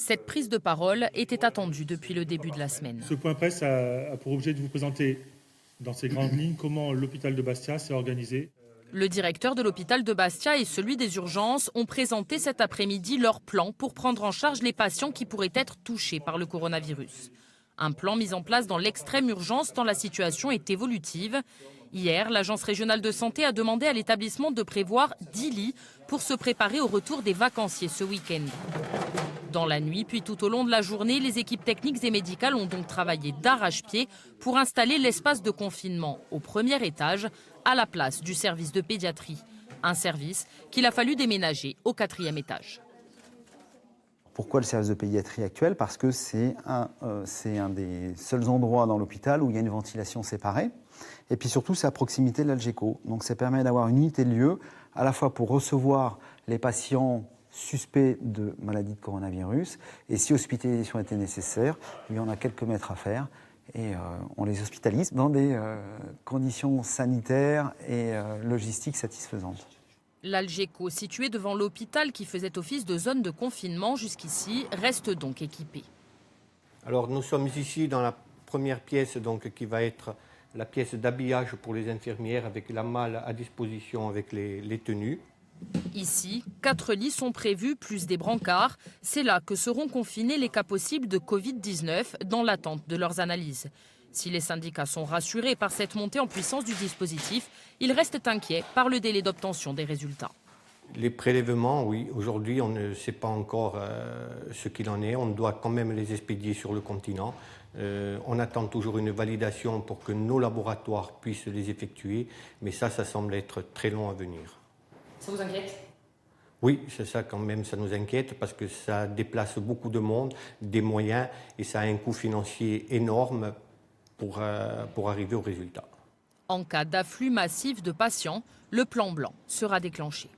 Cette prise de parole était attendue depuis le début de la semaine. Ce point presse a pour objet de vous présenter dans ces grandes lignes comment l'hôpital de Bastia s'est organisé. Le directeur de l'hôpital de Bastia et celui des urgences ont présenté cet après-midi leur plan pour prendre en charge les patients qui pourraient être touchés par le coronavirus. Un plan mis en place dans l'extrême urgence tant la situation est évolutive. Hier, l'Agence régionale de santé a demandé à l'établissement de prévoir 10 lits pour se préparer au retour des vacanciers ce week-end. Dans la nuit, puis tout au long de la journée, les équipes techniques et médicales ont donc travaillé d'arrache-pied pour installer l'espace de confinement au premier étage, à la place du service de pédiatrie. Un service qu'il a fallu déménager au 4e étage. Pourquoi le service de pédiatrie actuel? Parce que c'est un des seuls endroits dans l'hôpital où il y a une ventilation séparée. Et puis surtout, c'est à proximité de l'Algeco. Donc ça permet d'avoir une unité de lieu, à la fois pour recevoir les patients suspects de maladie de coronavirus. Et si hospitalisation était nécessaire, il y en a quelques mètres à faire. Et on les hospitalise dans des conditions sanitaires et logistiques satisfaisantes. L'Algeco, situé devant l'hôpital qui faisait office de zone de confinement jusqu'ici, reste donc équipé. Alors nous sommes ici dans la première pièce donc, qui va être la pièce d'habillage pour les infirmières avec la malle à disposition avec les tenues. Ici, 4 lits sont prévus, plus des brancards. C'est là que seront confinés les cas possibles de Covid-19 dans l'attente de leurs analyses. Si les syndicats sont rassurés par cette montée en puissance du dispositif, ils restent inquiets par le délai d'obtention des résultats. Les prélèvements, oui, aujourd'hui on ne sait pas encore ce qu'il en est. On doit quand même les expédier sur le continent. On attend toujours une validation pour que nos laboratoires puissent les effectuer. Mais ça semble être très long à venir. Ça vous inquiète ? Oui, c'est ça quand même, ça nous inquiète parce que ça déplace beaucoup de monde, des moyens et ça a un coût financier énorme pour arriver au résultat. En cas d'afflux massif de patients, le plan blanc sera déclenché.